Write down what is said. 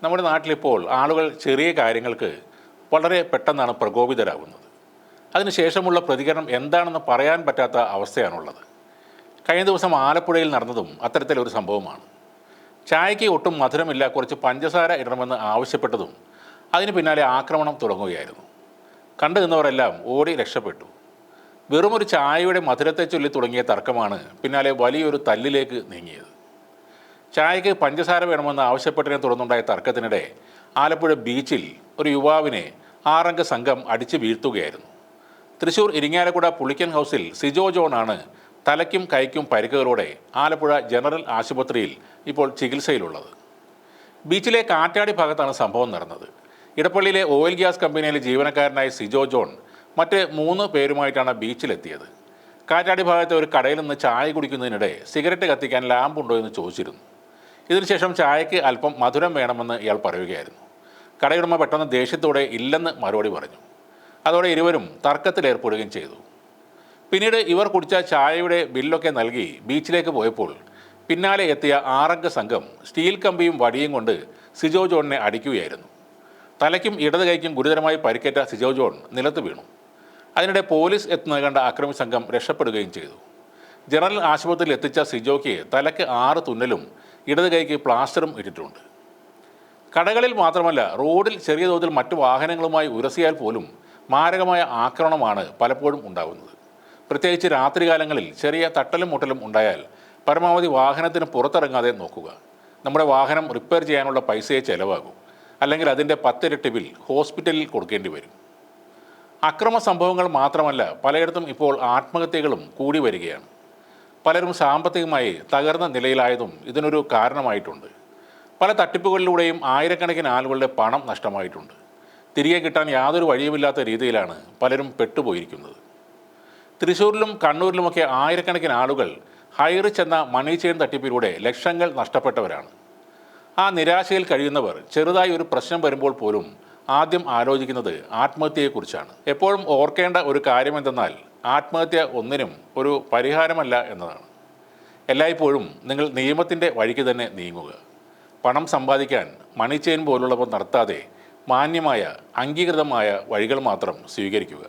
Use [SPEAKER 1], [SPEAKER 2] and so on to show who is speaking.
[SPEAKER 1] നമ്മുടെ നാട്ടിലിപ്പോൾ ആളുകൾ ചെറിയ കാര്യങ്ങൾക്ക് വളരെ പെട്ടെന്നാണ് പ്രകോപിതരാകുന്നത്. അതിനുശേഷമുള്ള പ്രതികരണം എന്താണെന്ന് പറയാൻ പറ്റാത്ത അവസ്ഥയാണുള്ളത്. കഴിഞ്ഞ ദിവസം ആലപ്പുഴയിൽ നടന്നതും അത്തരത്തിലൊരു സംഭവമാണ്. ചായയ്ക്ക് ഒട്ടും മധുരമില്ല, കുറച്ച് പഞ്ചസാര ഇടണമെന്ന് ആവശ്യപ്പെട്ടതും അതിന് പിന്നാലെ ആക്രമണം തുടങ്ങുകയായിരുന്നു. കണ്ടു നിന്നവരെല്ലാം ഓടി രക്ഷപ്പെട്ടു. വെറുമൊരു ചായയുടെ മധുരത്തെ ചൊല്ലി തുടങ്ങിയ തർക്കമാണ് പിന്നാലെ വലിയൊരു തല്ലിലേക്ക് നീങ്ങിയത്. ചായയ്ക്ക് പഞ്ചസാര വേണമെന്ന് ആവശ്യപ്പെട്ടതിനെ തുടർന്നുണ്ടായ തർക്കത്തിനിടെ ആലപ്പുഴ ബീച്ചിൽ ഒരു യുവാവിനെ 6 അംഗ സംഘം അടിച്ചു വീഴ്ത്തുകയായിരുന്നു. തൃശൂർ ഇരിങ്ങാലക്കുട പുളിക്കൻ ഹൗസിൽ സിജോ ജോണാണ് തലയ്ക്കും കൈക്കും പരിക്കുകളോടെ ആലപ്പുഴ ജനറൽ ആശുപത്രിയിൽ ഇപ്പോൾ ചികിത്സയിലുള്ളത്. ബീച്ചിലെ കാറ്റാടി ഭാഗത്താണ് സംഭവം നടന്നത്. ഇടപ്പള്ളിയിലെ ഓയിൽ ഗ്യാസ് കമ്പനിയിലെ ജീവനക്കാരനായ സിജോ ജോൺ മറ്റ് 3 പേരുമായിട്ടാണ് ബീച്ചിലെത്തിയത്. കാറ്റാടി ഭാഗത്തെ ഒരു കടയിൽ നിന്ന് ചായ കുടിക്കുന്നതിനിടെ സിഗരറ്റ് കത്തിക്കാൻ ലാമ്പുണ്ടോ എന്ന് ചോദിച്ചിരുന്നു. ഇതിനുശേഷം ചായയ്ക്ക് അല്പം മധുരം വേണമെന്ന് ഇയാൾ പറയുകയായിരുന്നു. കടയുടമ പെട്ടെന്ന് ദേഷ്യത്തോടെ ഇല്ലെന്ന് മറുപടി പറഞ്ഞു. അതോടെ ഇരുവരും തർക്കത്തിലേർപ്പെടുകയും ചെയ്തു. പിന്നീട് ഇവർ കുടിച്ച ചായയുടെ ബില്ലൊക്കെ നൽകി ബീച്ചിലേക്ക് പോയപ്പോൾ പിന്നാലെ എത്തിയ 6 അംഗ സംഘം സ്റ്റീൽ കമ്പിയും വടിയും കൊണ്ട് സിജോ ജോണിനെ അടിക്കുകയായിരുന്നു. തലയ്ക്കും ഇടത് കൈക്കും ഗുരുതരമായി പരിക്കേറ്റ സിജോ ജോൺ നിലത്ത് വീണു. അതിനിടെ പോലീസ് എത്തുന്നത് കണ്ട അക്രമി സംഘം രക്ഷപ്പെടുകയും ചെയ്തു. ജനറൽ ആശുപത്രിയിൽ എത്തിച്ച സിജോയ്ക്ക് തലയ്ക്ക് 6 തുന്നലും ഇടത് കൈക്ക് പ്ലാസ്റ്ററും ഇട്ടിട്ടുണ്ട്. കടകളിൽ മാത്രമല്ല, റോഡിൽ ചെറിയ തോതിൽ മറ്റു വാഹനങ്ങളുമായി ഉരസിയാൽ പോലും മാരകമായ ആക്രമണമാണ് പലപ്പോഴും ഉണ്ടാകുന്നത്. പ്രത്യേകിച്ച് രാത്രികാലങ്ങളിൽ ചെറിയ തട്ടലും മുട്ടലും ഉണ്ടായാൽ പരമാവധി വാഹനത്തിന് പുറത്തിറങ്ങാതെ നോക്കുക. നമ്മുടെ വാഹനം റിപ്പയർ ചെയ്യാനുള്ള പൈസയെ ചിലവാകും, അല്ലെങ്കിൽ അതിൻ്റെ 10 ഇരട്ടി ബിൽ ഹോസ്പിറ്റലിൽ കൊടുക്കേണ്ടി വരും. അക്രമ സംഭവങ്ങൾ മാത്രമല്ല, പലയിടത്തും ഇപ്പോൾ ആത്മഹത്യകളും കൂടി വരികയാണ്. പലരും സാമ്പത്തികമായി തകർന്ന നിലയിലായതും ഇതിനൊരു കാരണമായിട്ടുണ്ട്. പല തട്ടിപ്പുകളിലൂടെയും ആയിരക്കണക്കിന് ആളുകളുടെ പണം നഷ്ടമായിട്ടുണ്ട്. തിരികെ കിട്ടാൻ യാതൊരു വഴിയുമില്ലാത്ത രീതിയിലാണ് പലരും പെട്ടുപോയിരിക്കുന്നത്. തൃശ്ശൂരിലും കണ്ണൂരിലുമൊക്കെ ആയിരക്കണക്കിന് ആളുകൾ ഹൈറിച്ച് എന്ന മണി ചെയിൻ തട്ടിപ്പിലൂടെ ലക്ഷങ്ങൾ നഷ്ടപ്പെട്ടവരാണ്. ആ നിരാശയിൽ കഴിയുന്നവർ ചെറുതായി ഒരു പ്രശ്നം വരുമ്പോൾ പോലും ആദ്യം ആലോചിക്കുന്നത് ആത്മഹത്യയെക്കുറിച്ചാണ്. എപ്പോഴും ഓർക്കേണ്ട ഒരു കാര്യമെന്തെന്നാൽ ആത്മഹത്യ ഒന്നിനും ഒരു പരിഹാരമല്ല എന്നതാണ്. എല്ലായ്പ്പോഴും നിങ്ങൾ നിയമത്തിൻ്റെ വഴിക്ക് തന്നെ നീങ്ങുക. പണം സമ്പാദിക്കാൻ മണി ചെയിൻ പോലുള്ളവ നടത്താതെ മാന്യമായ അംഗീകൃതമായ വഴികൾ മാത്രം സ്വീകരിക്കുക.